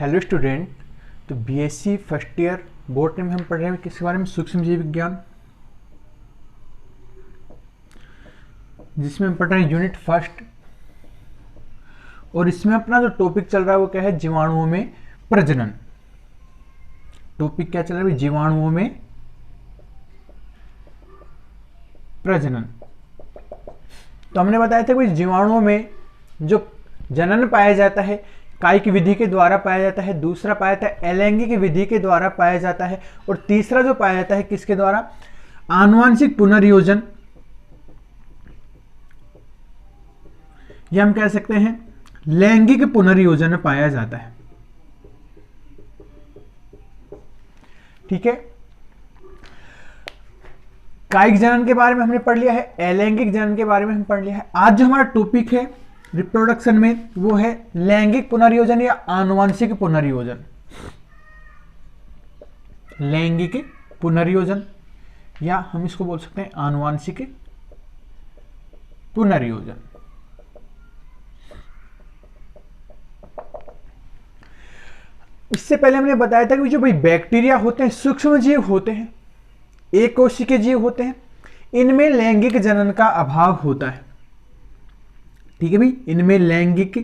Hello student. तो BSc first year board में हम पढ़ रहे हैं किसके बारे में, सूक्ष्म जीव विज्ञान, जिसमें हम पढ़ रहे हैं यूनिट फर्स्ट। और इसमें अपना जो टॉपिक चल रहा है वो क्या है, जीवाणुओं में प्रजनन। टॉपिक क्या चल रहा है, जीवाणुओं में प्रजनन। तो हमने बताया था कि जीवाणुओं में जो जनन पाया जाता है कायिक विधि के द्वारा पाया जाता है, दूसरा पाया जाता है अलैंगिक विधि के द्वारा पाया जाता है, और तीसरा जो पाया जाता है किसके द्वारा, आनुवांशिक पुनर्योजन, या हम कह सकते हैं लैंगिक पुनर्योजन पाया जाता है। ठीक है, कायिक जनन के बारे में हमने पढ़ लिया है, अलैंगिक जनन के बारे में हम पढ़ लिया है। आज जो हमारा टॉपिक है रिप्रोडक्शन में वो है लैंगिक पुनर्योजन या आनुवांशिक पुनर्योजन। लैंगिक पुनर्योजन या हम इसको बोल सकते हैं आनुवांशिक पुनर्योजन। इससे पहले हमने बताया था कि जो भाई बैक्टीरिया होते हैं, सूक्ष्म जीव होते हैं, एक कोशिकीय जीव होते हैं, इनमें लैंगिक जनन का अभाव होता है। ठीक है भाई, इनमें लैंगिक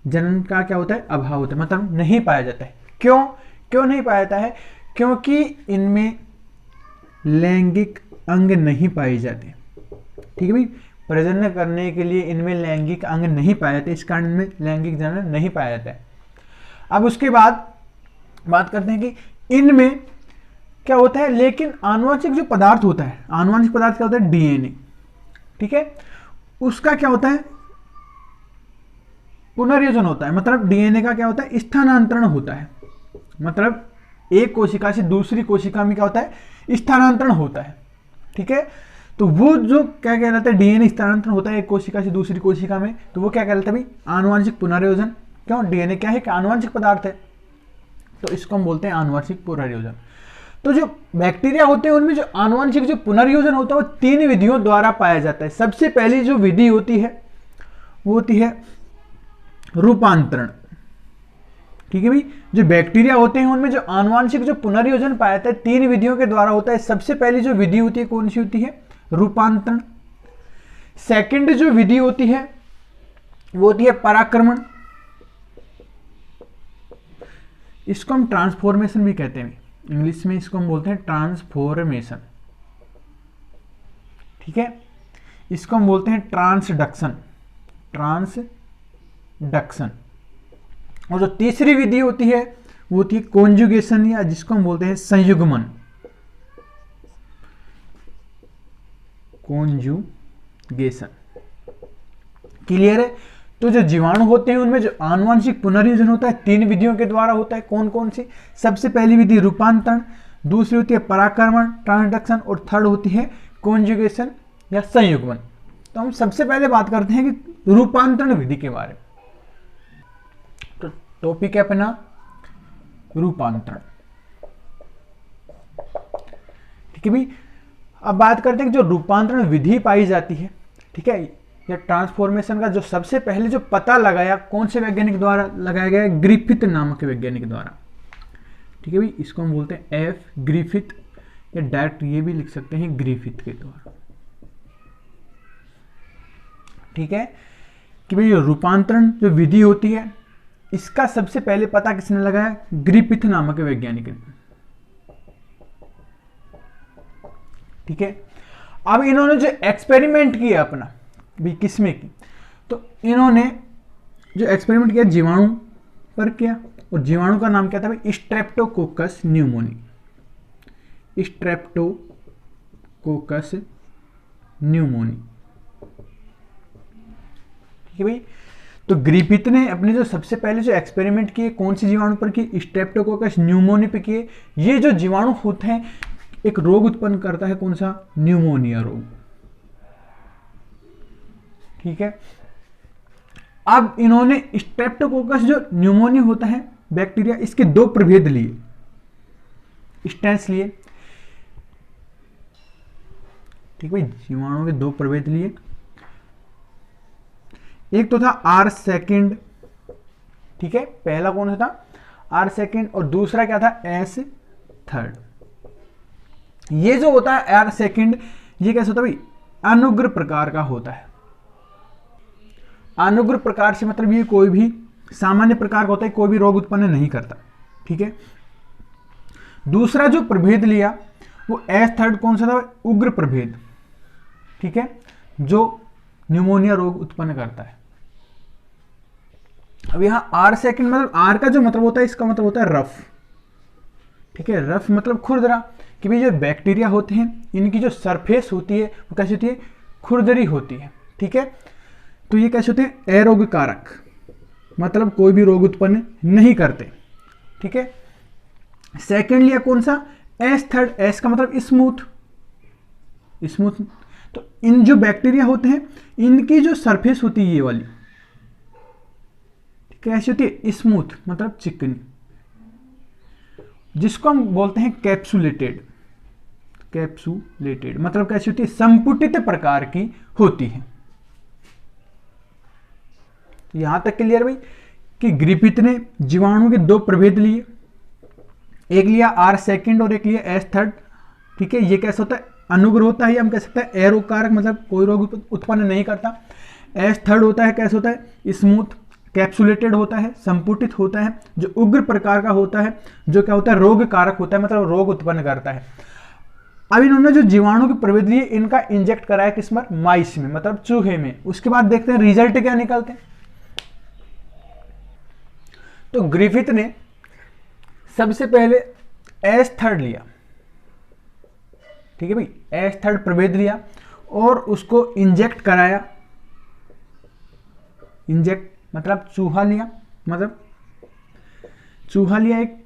जनन का क्या होता है, अभाव होता है, मतलब नहीं पाया जाता है। क्यों नहीं पाया जाता है, क्योंकि इनमें लैंगिक अंग नहीं पाए जाते। ठीक है भाई, प्रजनन करने के लिए इनमें लैंगिक अंग नहीं पाए जाते, इस कारण इनमें लैंगिक जनन नहीं पाया जाता है। अब उसके बाद बात करते हैं कि इनमें क्या होता है, लेकिन आनुवांशिक जो पदार्थ होता है, आनुवांशिक पदार्थ क्या होता है, डीएनए। ठीक है, उसका क्या होता है, पुनर्योजन होता है। मतलब डीएनए का क्या होता है, स्थानांतरण होता है। मतलब एक कोशिका से दूसरी कोशिका में क्या होता है, स्थानांतरण होता है। ठीक है, तो वो जो क्या कहलाता है, डीएनए स्थानांतरण होता है एक कोशिका से दूसरी कोशिका में, तो वो क्या कहलाता है भाई, आनुवांशिक पुनर्योजन। क्यों, डीएनए क्या है कि आनुवांशिक पदार्थ है, तो इसको हम बोलते हैं आनुवांशिक पुनर्योजन। तो जो बैक्टीरिया होते हैं उनमें जो आनुवांशिक जो पुनर्योजन होता है वो 3 विधियों द्वारा पाया जाता है। सबसे पहली जो विधि होती है वो होती है रूपांतरण। ठीक है भाई, जो बैक्टीरिया होते हैं उनमें जो आनुवांशिक जो पुनर्योजन पाया जाता है 3 विधियों के द्वारा होता है। सबसे पहली जो विधि होती है कौन सी होती है, रूपांतरण। सेकंड जो विधि होती है वो होती है पराक्रमण, इसको हम ट्रांसफॉर्मेशन भी कहते हैं, इंग्लिश में इसको हम बोलते हैं ट्रांसफॉर्मेशन। ठीक है, इसको हम बोलते हैं ट्रांसडक्शन। और जो तीसरी विधि होती है वो होती है कॉन्जुगेशन, या जिसको हम बोलते हैं संयुग्मन। कॉन्जुगेशन क्लियर है। तो जो जीवाणु होते हैं उनमें जो आनुवांशिक पुनर्योजन होता है 3 विधियों के द्वारा होता है। कौन कौन सी, सबसे पहली विधि रूपांतरण, दूसरी होती है पराक्रमण ट्रांसडक्शन, और थर्ड होती है कॉन्जुगेशन या संयुग्मन। तो हम सबसे पहले बात करते हैं कि रूपांतरण विधि के बारे में। तो टॉपिक है अपना रूपांतरण। ठीक है भाई, अब बात करते हैं कि जो रूपांतरण विधि पाई जाती है, ठीक है, या ट्रांसफॉर्मेशन का जो सबसे पहले जो पता लगाया कौन से वैज्ञानिक द्वारा लगाया गया, ग्रिफिथ नामक वैज्ञानिक द्वारा। ठीक है भाई, इसको हम बोलते हैं एफ ग्रिफिथ, या डायरेक्ट ये भी लिख सकते हैं ग्रिफिथ के द्वारा। ठीक है, कि भाई रूपांतरण जो विधि होती है इसका सबसे पहले पता किसने लगाया, ग्रिफिथ नामक वैज्ञानिक ने। ठीक है, अब इन्होंने जो एक्सपेरिमेंट किया अपना भी किसमें की, तो इन्होंने जो एक्सपेरिमेंट किया जीवाणु पर किया, और जीवाणु का नाम क्या था भाई, स्ट्रेप्टोकोकस न्यूमोनी। Streptococcus pneumoniae. ठीक है भाई, तो ग्रिफिथ ने अपने जो सबसे पहले जो एक्सपेरिमेंट किए कौन सी जीवाणु पर किए, स्ट्रेप्टोकोकस न्यूमोनी पे किए। ये जो जीवाणु होते हैं एक रोग उत्पन्न करता है, कौन सा, न्यूमोनिया रोग। ठीक है, अब इन्होंने स्ट्रेप्टोकोकस जो न्यूमोनिया होता है बैक्टीरिया, इसके 2 प्रभेद लिए, स्ट्रेन्स लिए। ठीक भाई, जीवाणुओं के 2 प्रभेद लिए। एक तो था आर सेकंड, ठीक है, पहला कौन सा था, आर सेकेंड, और दूसरा क्या था, एस थर्ड। ये जो होता है आर सेकेंड, ये कैसे होता है भाई, अनुग्र प्रकार का होता है। अनुग्र प्रकार से मतलब ये कोई भी सामान्य प्रकार का होता है, कोई भी रोग उत्पन्न नहीं करता। ठीक है, दूसरा जो प्रभेद लिया वो एस थर्ड कौन सा था, उग्र प्रभेद। ठीक है, जो न्यूमोनिया रोग उत्पन्न करता है। अब यहां आर सेकेंड मतलब आर का जो मतलब होता है, इसका मतलब होता है रफ। ठीक है, रफ मतलब खुरदरा, कि भाई जो बैक्टीरिया होते हैं इनकी जो सरफेस होती है वो कैसी होती है, खुरदरी होती है। ठीक है, तो ये कैसे होते हैं, अरोग कारक, मतलब कोई भी रोग उत्पन्न नहीं करते। ठीक है, सेकेंड लिया कौन सा, एस थर्ड, एस का मतलब स्मूथ, स्मूथ। तो इन जो बैक्टीरिया होते हैं इनकी जो सरफेस होती है ये वाली कैसी होती है, स्मूथ मतलब चिकनी, जिसको हम बोलते हैं कैप्सुलेटेड। कैप्सुलेटेड मतलब कैसी होती है, संपुटित प्रकार की होती है। यहां तक क्लियर भाई कि ग्रिफिथ ने जीवाणु के दो प्रभेद लिए, एक लिया आर सेकेंड और एक लिया एस थर्ड। ठीक है, ये कैसा होता है, अनुग्र होता है, हम कह सकते हैं एरोग कारक, मतलब कोई रोग उत्पन्न नहीं करता। एस थर्ड होता है, कैसा होता है, स्मूथ, कैप्सुलेटेड होता है, संपुटित होता है, जो उग्र प्रकार का होता है, जो क्या होता है, रोग कारक होता है, मतलब रोग उत्पन्न करता है। अब इन्होंने जो जीवाणु के प्रभेद लिए इनका इंजेक्ट कराया किस में, माइस में, मतलब चूहे में। उसके बाद देखते हैं रिजल्ट क्या निकलते हैं। तो ग्रिफिथ ने सबसे पहले एस थर्ड लिया। ठीक है भाई, एस थर्ड प्रभेद लिया और उसको इंजेक्ट कराया। इंजेक्ट मतलब चूहा लिया, मतलब चूहा लिया एक,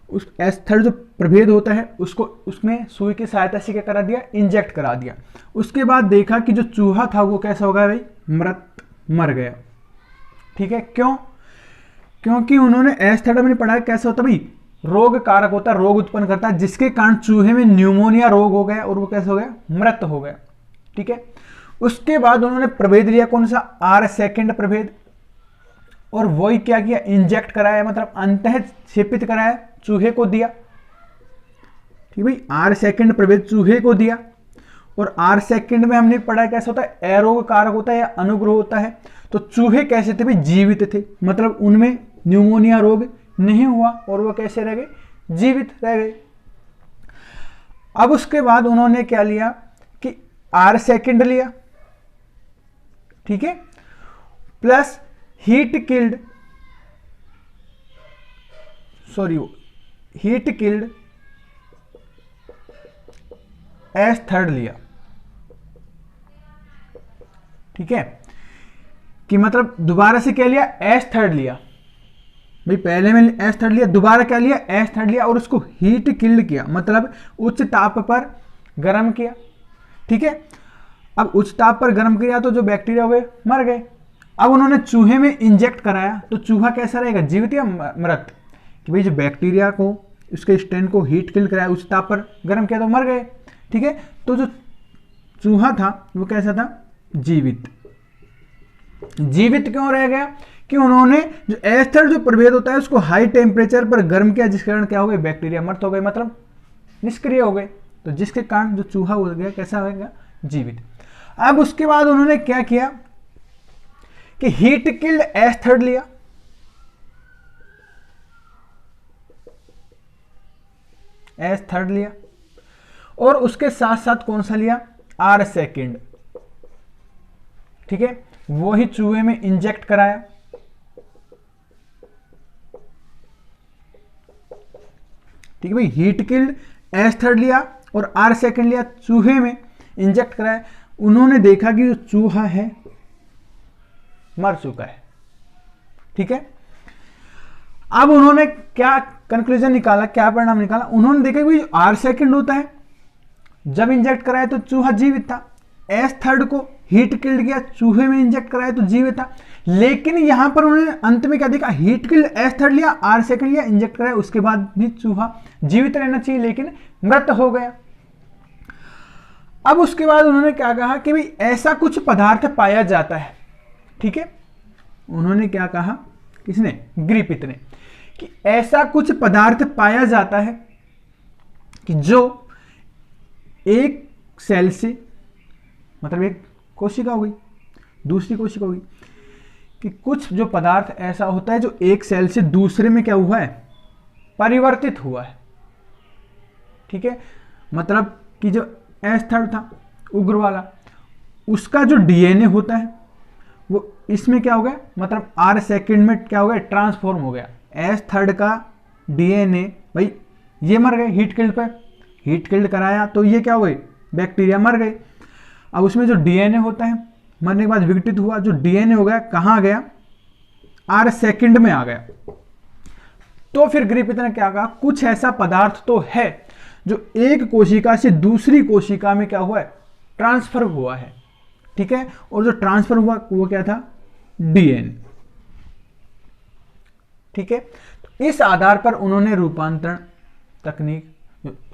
उस एस थर्ड जो प्रभेद होता है उसको उसमें सुई की सहायता से क्या करा दिया, इंजेक्ट करा दिया। उसके बाद देखा कि जो चूहा था वो कैसा हो गया भाई, मर गया। ठीक है, क्यों, क्योंकि उन्होंने एस थर्ड में पढ़ा कैसा होता भाई, रोग कारक होता है, रोग उत्पन्न करता है, जिसके कारण चूहे में न्यूमोनिया रोग हो गया और वो कैसे हो गया, मृत हो गया। ठीक है, उसके बाद उन्होंने प्रभेद लिया कौन सा, आर सेकेंड प्रभेद, और वही क्या किया, इंजेक्ट कराया, मतलब अंतः क्षेपित कराया, चूहे को दिया। ठीक भाई, आर सेकेंड प्रभेद चूहे को दिया। और आर सेकेंड में हमने पढ़ा कैसा होता है, अरोग कारक होता है या अनुग्रह होता है। तो चूहे कैसे थे भाई, जीवित थे, मतलब उनमें न्यूमोनिया रोग नहीं हुआ और वो कैसे रह गए, जीवित रह गए। अब उसके बाद उन्होंने क्या लिया कि आर सेकेंड लिया, ठीक है, plus heat killed S third लिया। ठीक है, कि मतलब दोबारा से क्या लिया, एस थर्ड लिया भाई, पहले में एस थर्ड लिया, दोबारा क्या लिया, एस थर्ड लिया और उसको हीट किल्ड किया, मतलब उच्च ताप पर गर्म किया। ठीक है, अब उच्च ताप पर गर्म किया तो जो बैक्टीरिया हुए मर गए। अब उन्होंने चूहे में इंजेक्ट कराया, तो चूहा कैसा रहेगा, जीवित या मृत, कि भाई जो बैक्टीरिया को उसके स्ट्रेन को हीट किल कराया, उच्च ताप पर गर्म किया तो मर गए। ठीक है, तो जो चूहा था वो कैसा था, जीवित। जीवित क्यों रह गया, कि उन्होंने जो एस थर्ड जो प्रभेद होता है उसको हाई टेम्परेचर पर गर्म किया, जिसके कारण क्या हो गए, बैक्टीरिया मृत हो गए, मतलब निष्क्रिय हो गए। तो जिसके कारण जो चूहा हो गया कैसा हो गया, जीवित। अब उसके बाद उन्होंने क्या किया कि हीट किल्ड एस थर्ड लिया, एस थर्ड लिया, और उसके साथ साथ कौन सा लिया, आर सेकेंड। ठीक है, वो ही चूहे में इंजेक्ट कराया। ठीक है भाई, हीट किल्ड एस थर्ड लिया और आर सेकेंड लिया, चूहे में इंजेक्ट कराया। उन्होंने देखा कि जो चूहा है मर चुका है। ठीक है, अब उन्होंने क्या कंक्लूजन निकाला, क्या परिणाम निकाला, उन्होंने देखा कि आर सेकेंड होता है, जब इंजेक्ट कराया तो चूहा जीवित था, एस थर्ड को हीट किल्ड किया, चूहे में इंजेक्ट कराया तो जीवित था। लेकिन यहां पर उन्होंने अंत में क्या देखा, हीट किल्ड एस थर्ड लिया, आर सेकेंड लिया, इंजेक्ट कराया, उसके बाद भी चूहा जीवित रहना चाहिए लेकिन मृत हो गया। अब उसके बाद उन्होंने क्या कहा कि भाई ऐसा कुछ पदार्थ पाया जाता है। ठीक है, उन्होंने क्या कहा, किसने, ग्रिफिथ ने, कि ऐसा कुछ पदार्थ पाया जाता है कि जो एक सेल से, मतलब एक कोशिका हो गई, दूसरी कोशिका हो गई, कि कुछ जो पदार्थ ऐसा होता है जो एक सेल से दूसरे में क्या हुआ है, परिवर्तित हुआ है। ठीक है, मतलब कि जो S3 था उग्र वाला, उसका जो डीएनए होता है वो इसमें क्या हो गया, मतलब R सेकंड में क्या हो गया, ट्रांसफॉर्म हो गया। S3 का डीएनए, भाई ये मर गए हीट किल्ड पर, हीट किल्ड कराया तो ये क्या हो गई, बैक्टीरिया मर गए। अब उसमें जो डीएनए होता है मरने के बाद विघटित हुआ, जो डीएनए हो गया कहाँ गया, R सेकंड में आ गया। तो फिर ग्रिफिथ ने क्या कहा, कुछ ऐसा पदार्थ तो है जो एक कोशिका से दूसरी कोशिका में क्या हुआ है, ट्रांसफर हुआ है। ठीक है, और जो ट्रांसफर हुआ वो क्या था, डीएनए। ठीक है, तो इस आधार पर उन्होंने रूपांतरण तकनीक,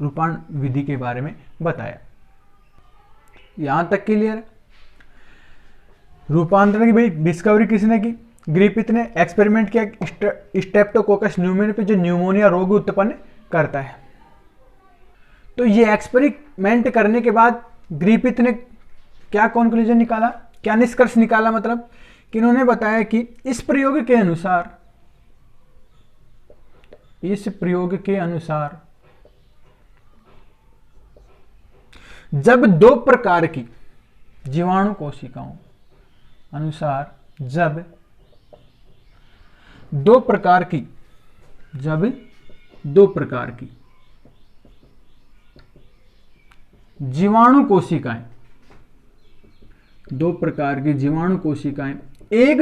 रूपांतरण विधि के बारे में बताया। यहां तक क्लियर है। रूपांतरण की भाई डिस्कवरी किसने की, ग्रिफिथ ने एक्सपेरिमेंट किया स्ट्रेप्टोकोकस न्यूमोनिया पे, जो न्यूमोनिया रोग उत्पन्न करता है। तो ये एक्सपेरिमेंट करने के बाद ग्रिफिथ ने क्या कंक्लूजन निकाला, क्या निष्कर्ष निकाला, मतलब कि इन्होंने बताया कि इस प्रयोग के अनुसार, इस प्रयोग के अनुसार जब दो प्रकार की जीवाणु कोशिकाओं अनुसार, जब दो प्रकार की जीवाणु कोशिकाएं, दो प्रकार की जीवाणु कोशिकाएं एक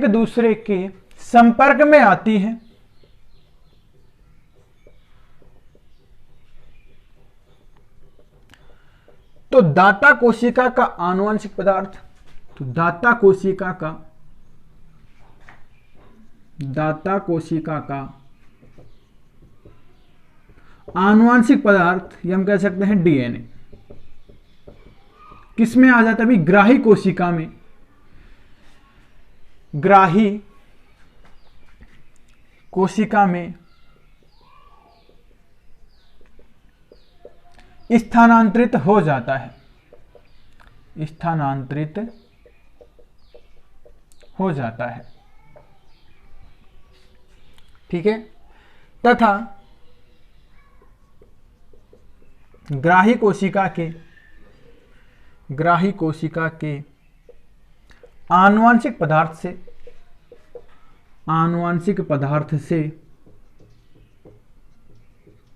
दूसरे के संपर्क में आती हैं, तो दाता कोशिका का आनुवंशिक पदार्थ, तो दाता कोशिका का आनुवंशिक पदार्थ, ये हम कह सकते हैं डीएनए, किस में आ जाता है, ग्राही कोशिका में, ग्राही कोशिका में स्थानांतरित हो जाता है, स्थानांतरित हो जाता है। ठीक है, तथा ग्राही कोशिका के आनुवंशिक पदार्थ से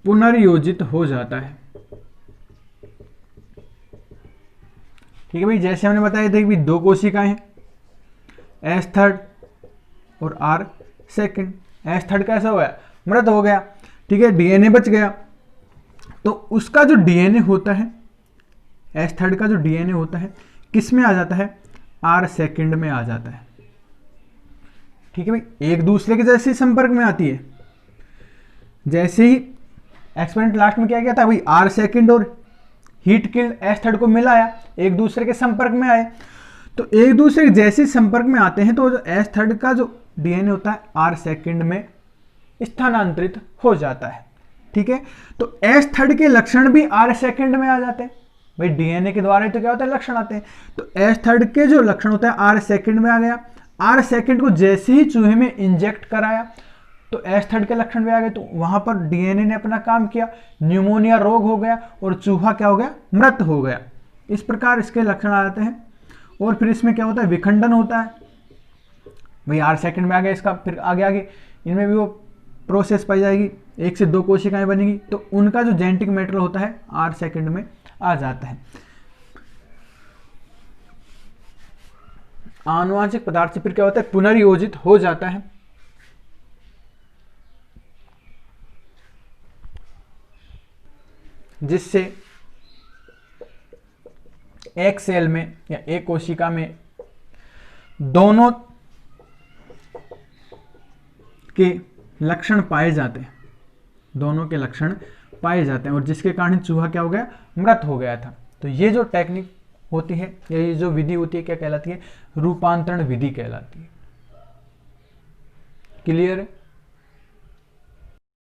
पुनर्योजित हो जाता है। ठीक है भाई, जैसे हमने बताया था कि दो कोशिकाएं हैं, S3 और R सेकंड। S3 कैसा हो गया, मृत हो गया। ठीक है, डीएनए बच गया, तो उसका जो डीएनए होता है, S3 का जो डीएनए होता है किस में आ जाता है, R सेकंड में आ जाता है। ठीक है भाई, एक दूसरे के जैसे संपर्क में आती है। जैसे ही एक्सपेरिमेंट लास्ट में क्या किया था भाई, R सेकंड और हीट किल्ड S3 को मिलाया, एक दूसरे के संपर्क में आए, तो एक दूसरे के जैसे संपर्क में आते हैं तो जो S3 का जो डीएनए होता है R सेकंड में स्थानांतरित हो जाता है। ठीक है, तो S3 के लक्षण भी R सेकंड में आ जाते हैं। भाई डीएनए के द्वारा ही तो क्या होता है, लक्षण आते हैं। तो S3 के जो लक्षण होता है R सेकंड में आ गया। R सेकंड को जैसे ही चूहे में इंजेक्ट कराया तो S3 के लक्षण भी आ गए, तो वहां पर डीएनए ने अपना काम किया, न्यूमोनिया रोग हो गया और चूहा क्या हो गया, मृत हो गया। इस प्रकार इसके लक्षण आ जाते हैं। और फिर इसमें क्या होता है, विखंडन होता है। भाई R सेकंड में आ गया, इसका फिर आगे इनमें भी वो प्रोसेस पाई जाएगी, एक से दो कोशिकाएं बनेगी, तो उनका जो जेनेटिक मैटर होता है R सेकंड में आ जाता है। आनुवंशिक पदार्थ से फिर क्या होता है, पुनर्योजित हो जाता है। जिससे एक सेल में या एक कोशिका में दोनों के लक्षण पाए जाते हैं, दोनों के लक्षण पाए जाते हैं, और जिसके कारण चूहा क्या हो गया, मृत हो गया था। तो ये जो टेक्निक होती है, ये जो विधि होती है क्या कहलाती है, रूपांतरण विधि कहलाती है। क्लियर है?